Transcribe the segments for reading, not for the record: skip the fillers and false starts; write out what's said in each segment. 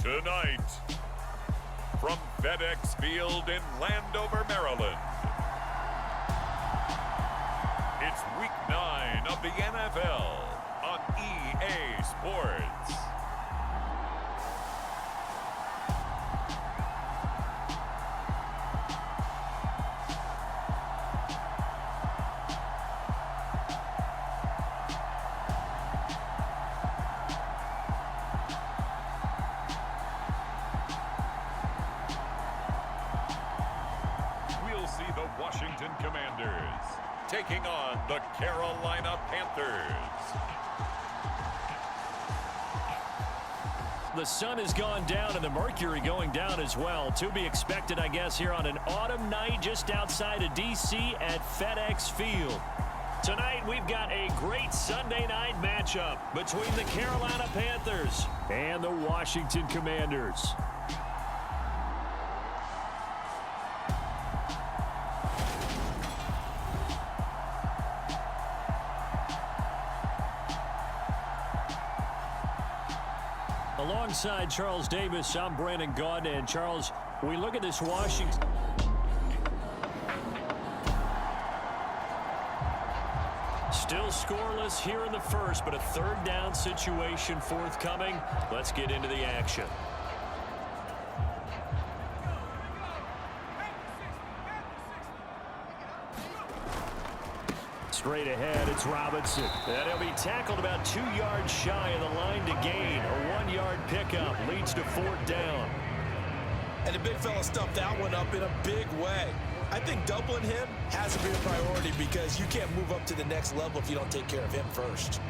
Tonight, from FedEx Field in Landover, Maryland, it's Week 9 of the NFL on EA Sports. Washington Commanders taking on the Carolina Panthers. The sun has gone down and the mercury going down as well. To be expected, I guess, here on an autumn night just outside of D.C. at FedEx Field. Tonight, we've got a great Sunday night matchup between the Carolina Panthers and the Washington Commanders. Alongside Charles Davis, I'm Brandon Gaudin. And Charles, we look at this Washington. Still scoreless here in the first, but a third down situation forthcoming. Let's get into the action. Straight ahead, it's Robinson. And he'll be tackled about 2 yards shy of the line to gain. A 1-yard pickup leads to fourth down. And the big fella stuffed that one up in a big way. I think doubling him has to be a priority because you can't move up to the next level if you don't take care of him first.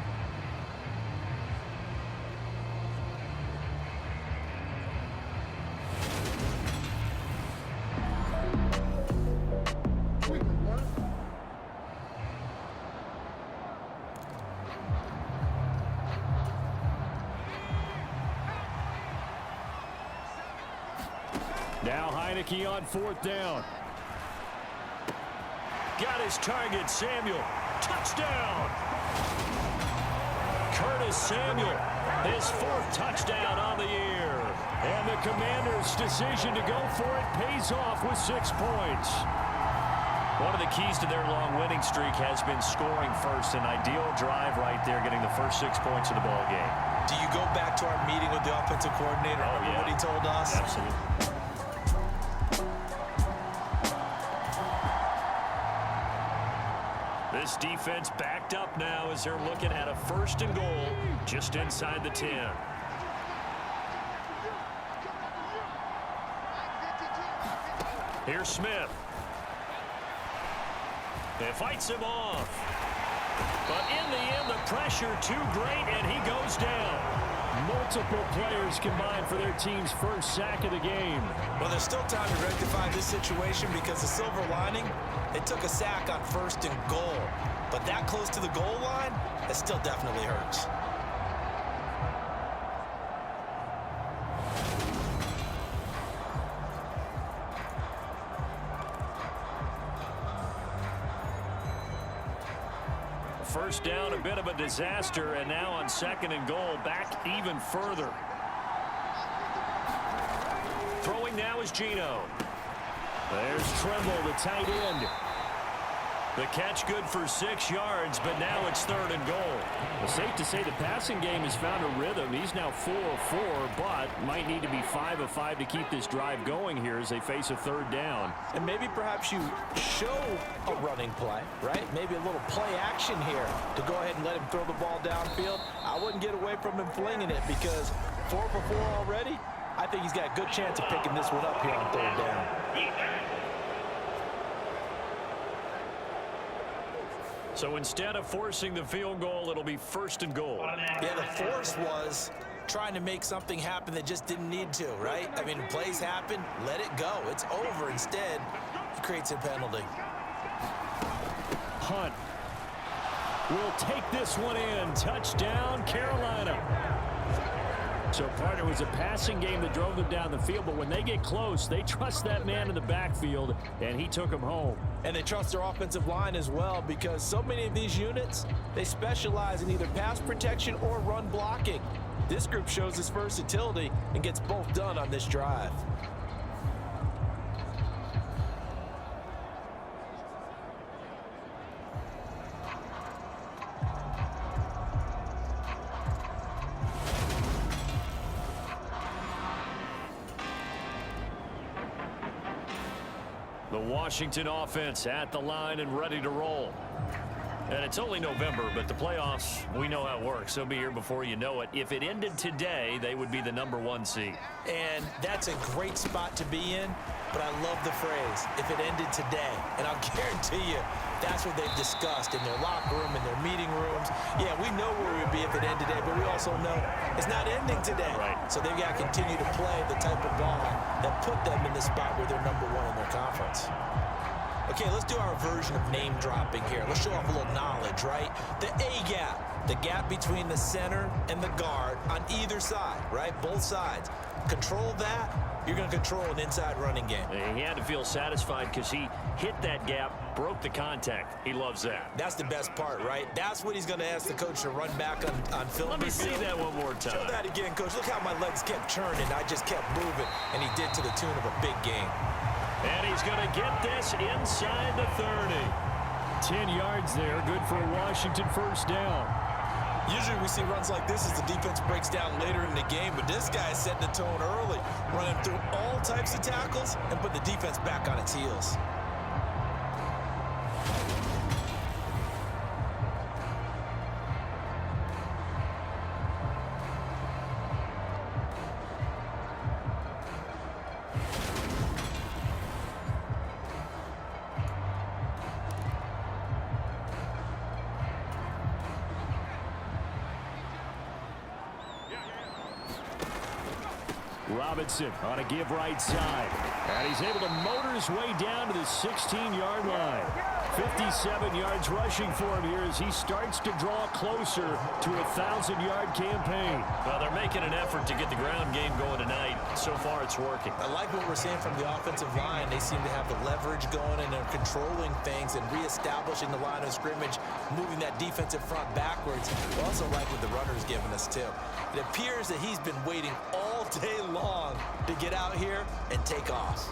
Now Heineke on fourth down. Got his target, Samuel. Touchdown! Curtis Samuel, his fourth touchdown on the year. And the Commanders' decision to go for it pays off with 6 points. One of the keys to their long winning streak has been scoring first. An ideal drive right there, getting the first 6 points of the ball game. Do you go back to our meeting with the offensive coordinator? Remember what he told us? Absolutely. This defense backed up now as they're looking at a 1st and goal just inside the 10. Here's Smith. It fights him off. But in the end, the pressure too great, and he goes down. Multiple players combined for their team's first sack of the game. Well, there's still time to rectify this situation because the silver lining, it took a sack on 1st and goal. But that close to the goal line, it still definitely hurts. First down, a bit of a disaster, and now on 2nd and goal, back even further. Throwing now is Gino. There's Tremble, the tight end. The catch good for 6 yards, but now it's 3rd and goal. It's safe to say the passing game has found a rhythm. He's now 4 of 4, but might need to be 5 of 5 to keep this drive going here as they face a 3rd down. And maybe perhaps you show a running play, right? Maybe a little play action here to go ahead and let him throw the ball downfield. I wouldn't get away from him flinging it because 4 for 4 already. I think he's got a good chance of picking this one up here on 3rd down. So instead of forcing the field goal, it'll be 1st and goal. Yeah, the force was trying to make something happen that just didn't need to, right? I mean, plays happen, let it go. It's over. Instead, he creates a penalty. Hunt will take this one in. Touchdown, Carolina. So, partner, it was a passing game that drove them down the field, but when they get close, they trust that man in the backfield, and he took him home. And they trust their offensive line as well because so many of these units, they specialize in either pass protection or run blocking. This group shows its versatility and gets both done on this drive. The Washington offense at the line and ready to roll. And it's only November, but the playoffs, we know how it works. They'll be here before you know it. If it ended today, they would be the #1 seed. And that's a great spot to be in, but I love the phrase, if it ended today. And I'll guarantee you, that's what they've discussed in their locker room, in their meeting rooms. Yeah, we know where we would be if it ended today, but we also know it's not ending today. Right. So they've got to continue to play the type of ball that put them in the spot where they're #1 in their conference. Okay, let's do our version of name dropping here. Let's show off a little knowledge, right? The A gap, the gap between the center and the guard on either side, right? Both sides. Control that, you're going to control an inside running game. He had to feel satisfied because he hit that gap, broke the contact. He loves that. That's the best part, right? That's what he's going to ask the coach to run back on film. Let me see that one more time. Show that again, coach. Look how my legs kept churning. I just kept moving, and he did to the tune of a big game. And he's going to get this inside the 30. 10 yards there, good for a Washington first down. Usually we see runs like this as the defense breaks down later in the game, but this guy is setting the tone early, running through all types of tackles and put the defense back on its heels. Robinson on a give right side. And he's able to motor his way down to the 16-yard line. 57 yards rushing for him here as he starts to draw closer to a 1,000-yard campaign. Well, they're making an effort to get the ground game going tonight. So far, it's working. I like what we're seeing from the offensive line. They seem to have the leverage going, and they're controlling things and reestablishing the line of scrimmage, moving that defensive front backwards. I also like what the runner's giving us, too. It appears that he's been waiting all day long to get out here and take off.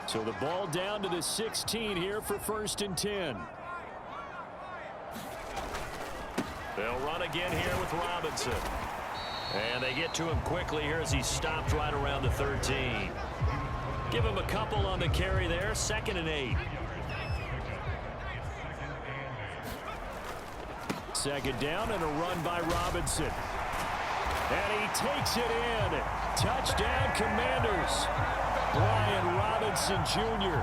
So the ball down to the 16 here for 1st and 10. They'll run again here with Robinson. And they get to him quickly here as he stopped right around the 13. Give him a couple on the carry there. 2nd and 8. 2nd down and a run by Robinson. And he takes it in. Touchdown, Commanders. Brian Robinson Jr.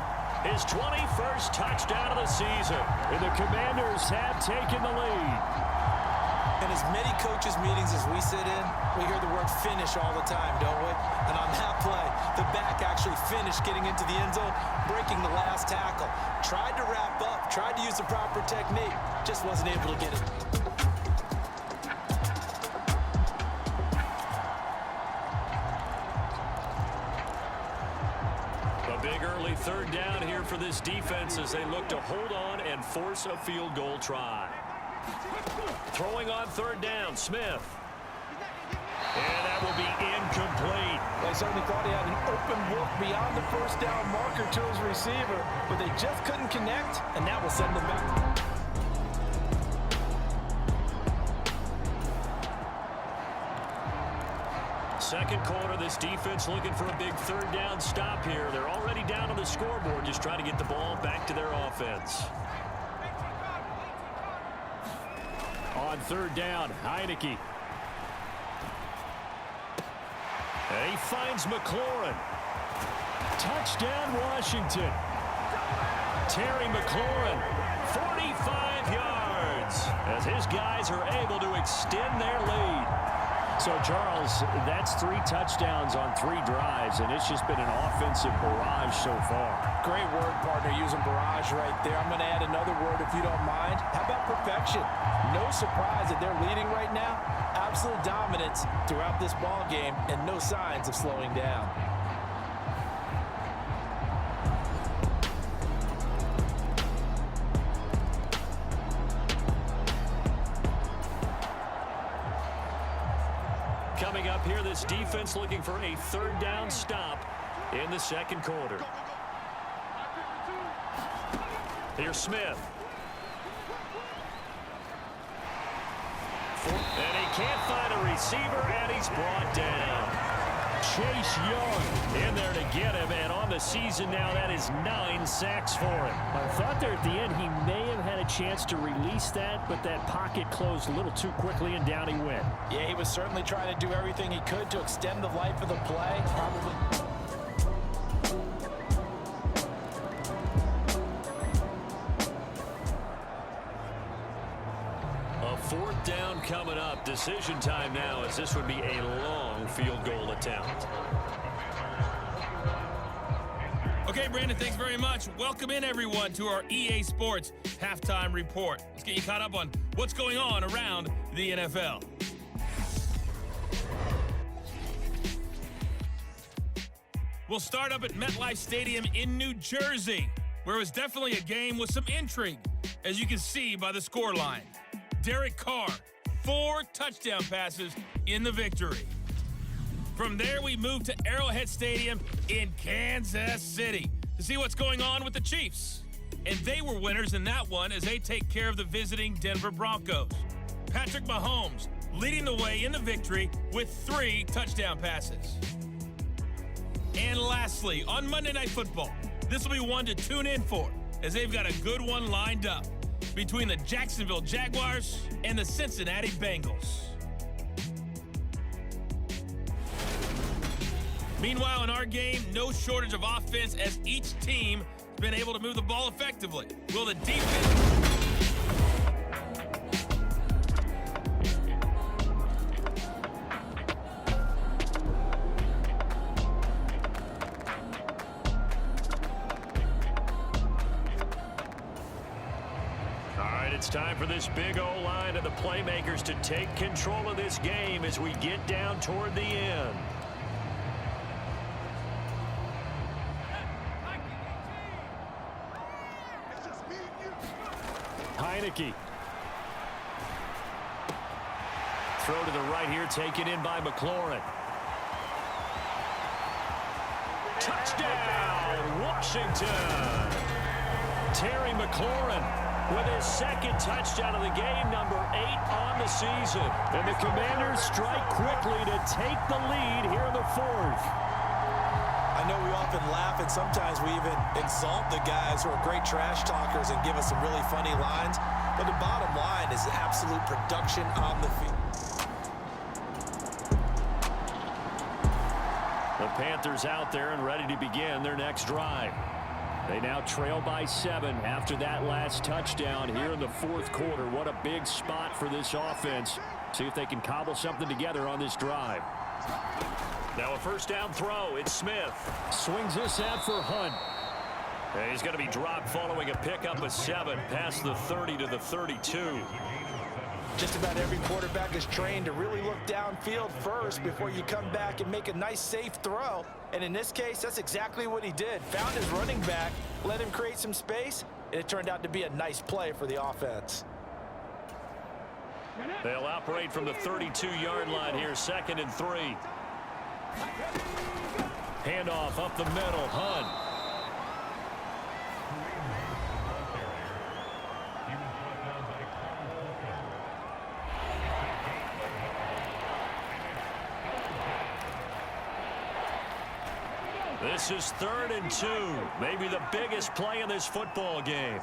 His 21st touchdown of the season. And the Commanders have taken the lead. In as many coaches' meetings as we sit in, we hear the word finish all the time, don't we? And on that play, the back actually finished getting into the end zone, breaking the last tackle. Tried to wrap up, tried to use the proper technique, just wasn't able to get it. Big early 3rd down here for this defense as they look to hold on and force a field goal try. Throwing on 3rd down, Smith. And that will be incomplete. They certainly thought he had an open look beyond the 1st down marker to his receiver, but they just couldn't connect, and that will send them back. Second quarter, this defense looking for a big 3rd down stop here. They're already down on the scoreboard, just trying to get the ball back to their offense. On 3rd down, Heineke. And he finds McLaurin. Touchdown, Washington. Terry McLaurin, 45 yards, as his guys are able to extend their lead. So, Charles, that's 3 touchdowns on 3 drives, and it's just been an offensive barrage so far. Great word, partner, using barrage right there. I'm going to add another word if you don't mind. How about perfection? No surprise that they're leading right now. Absolute dominance throughout this ball game, and no signs of slowing down. Patriots defense looking for a third down stop in the second quarter. Here's Smith. And he can't find a receiver, and he's brought down. Chase Young In there to get him, and on the season now, that is 9 sacks for him. I thought there at the end he may have had a chance to release that, but that pocket closed a little too quickly, and down he went. Yeah, he was certainly trying to do everything he could to extend the life of the play. Probably. A fourth down coming up. Decision time now, as this would be a long field goal attempt. Okay, Brandon, thanks very much. Welcome in, everyone, to our EA Sports Halftime Report. Let's get you caught up on what's going on around the NFL. We'll start up at MetLife Stadium in New Jersey, where it was definitely a game with some intrigue, as you can see by the scoreline. Derek Carr, 4 touchdown passes in the victory. From there, we move to Arrowhead Stadium in Kansas City to see what's going on with the Chiefs. And they were winners in that one as they take care of the visiting Denver Broncos. Patrick Mahomes leading the way in the victory with 3 touchdown passes. And lastly, on Monday Night Football, this will be one to tune in for, as they've got a good one lined up between the Jacksonville Jaguars and the Cincinnati Bengals. Meanwhile, in our game, no shortage of offense as each team has been able to move the ball effectively. Will the defense... It's time for this big O-line and the playmakers to take control of this game as we get down toward the end. Heineke. Throw to the right here, taken in by McLaurin. Touchdown, Washington! Terry McLaurin with his second touchdown of the game, number 8 on the season. And the Commanders strike quickly to take the lead here in the 4th. I know we often laugh, and sometimes we even insult the guys who are great trash talkers and give us some really funny lines. But the bottom line is absolute production on the field. The Panthers out there and ready to begin their next drive. They now trail by 7 after that last touchdown here in the 4th quarter. What a big spot for this offense. See if they can cobble something together on this drive. Now a first down throw. It's Smith. Swings this out for Hunt. And he's going to be dropped following a pickup of 7 past the 30 to the 32. Just about every quarterback is trained to really look downfield first before you come back and make a nice, safe throw. And in this case, that's exactly what he did. Found his running back, let him create some space, and it turned out to be a nice play for the offense. They'll operate from the 32-yard line here, 2nd and 3. Handoff up the middle, Hunt. This is 3rd and 2. Maybe the biggest play in this football game.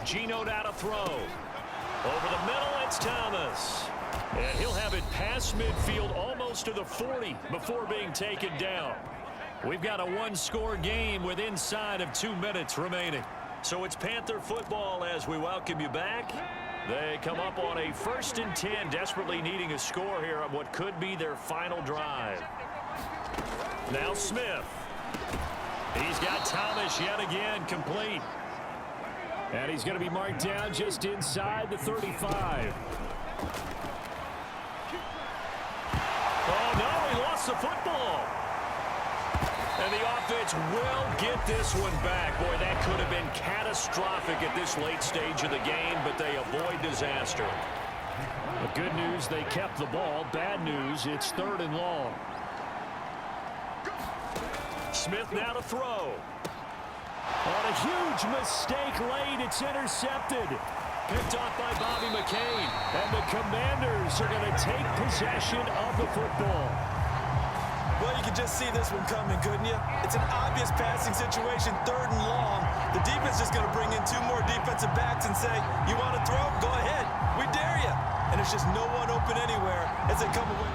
Geno down to throw. Over the middle, it's Thomas. And he'll have it past midfield almost to the 40 before being taken down. We've got a one-score game with inside of 2 minutes remaining. So it's Panther football as we welcome you back. They come up on a 1st and 10, desperately needing a score here on what could be their final drive. Now Smith. He's got Thomas yet again complete. And he's going to be marked down just inside the 35. Oh, no, he lost the football. And the offense will get this one back. Boy, that could have been catastrophic at this late stage of the game, but they avoid disaster. The good news, they kept the ball. Bad news, it's 3rd and long. Smith now to throw. On a huge mistake late, it's intercepted. Picked off by Bobby McCain. And the Commanders are going to take possession of the football. Well, you can just see this one coming, couldn't you? It's an obvious passing situation, 3rd and long. The defense is going to bring in 2 more defensive backs and say, you want to throw? Go ahead. We dare you. And there's just no one open anywhere as they come away.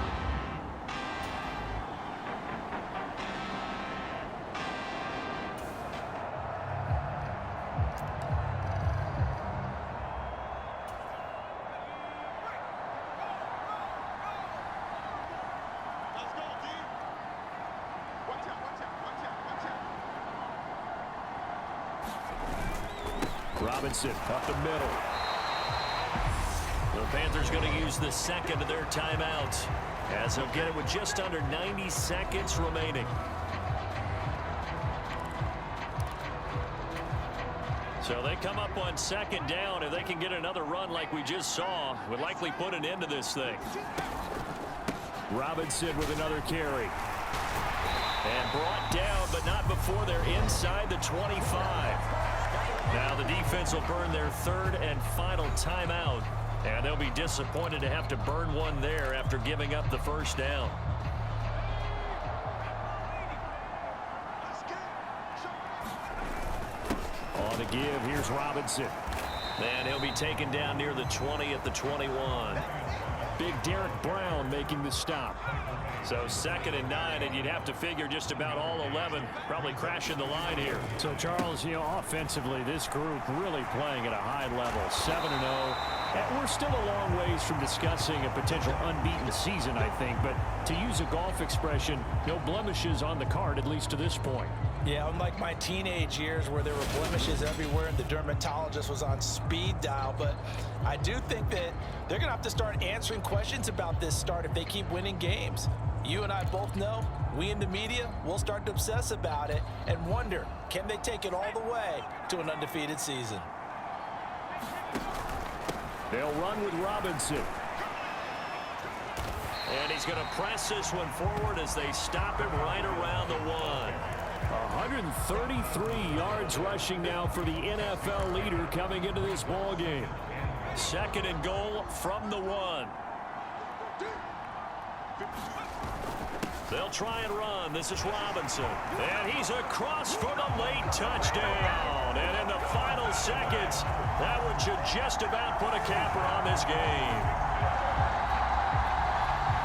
Robinson up the middle. The Panthers going to use the second of their timeouts as they'll get it with just under 90 seconds remaining. So they come up on 2nd down. If they can get another run like we just saw, would likely put an end to this thing. Robinson with another carry. And brought down, but not before they're inside the 25. Now the defense will burn their 3rd and final timeout, and they'll be disappointed to have to burn one there after giving up the 1st down. On the give, here's Robinson. And he'll be taken down near the 20 at the 21. Big Derek Brown making the stop. So 2nd and 9, and you'd have to figure just about all 11 probably crashing the line here. So, Charles, you know, offensively, this group really playing at a high level, 7-0. And we're still a long ways from discussing a potential unbeaten season, I think. But to use a golf expression, no blemishes on the card, at least to this point. Yeah, unlike my teenage years where there were blemishes everywhere and the dermatologist was on speed dial. But I do think that they're going to have to start answering questions about this start if they keep winning games. You and I both know, we in the media, will start to obsess about it and wonder, can they take it all the way to an undefeated season? They'll run with Robinson. And he's going to press this one forward as they stop him right around the 1. 133 yards rushing now for the NFL leader coming into this ball game. 2nd and goal from the 1. They'll try and run. This is Robinson. And he's across for the late touchdown. And in the final seconds, that one should just about put a capper on this game.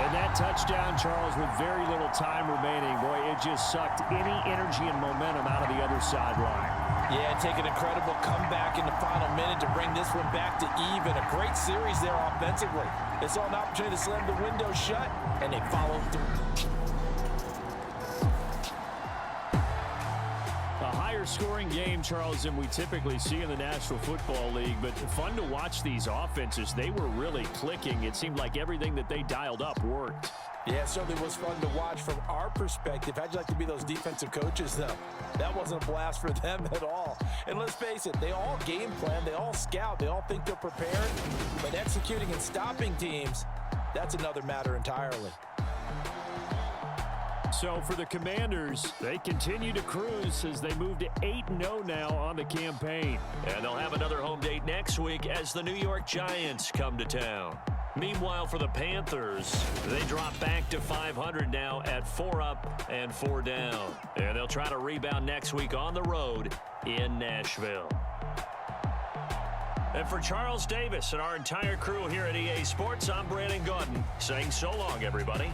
And that touchdown, Charles, with very little time remaining, boy, it just sucked any energy and momentum out of the other sideline. Yeah, take an incredible comeback in the final minute to bring this one back to even. A great series there offensively. They saw an opportunity to slam the window shut, and they followed through. A higher scoring game, Charles, than we typically see in the National Football League, but fun to watch these offenses. They were really clicking. It seemed like everything that they dialed up worked. Yeah, it certainly was fun to watch from our perspective. How'd you like to be those defensive coaches, though? That wasn't a blast for them at all. And let's face it, they all game plan, they all scout, they all think they're prepared. But executing and stopping teams, that's another matter entirely. So for the Commanders, they continue to cruise as they move to 8-0 now on the campaign. And they'll have another home date next week as the New York Giants come to town. Meanwhile, for the Panthers, they drop back to 500 now at 4 up and 4 down. And they'll try to rebound next week on the road in Nashville. And for Charles Davis and our entire crew here at EA Sports, I'm Brandon Gaudin saying so long, everybody.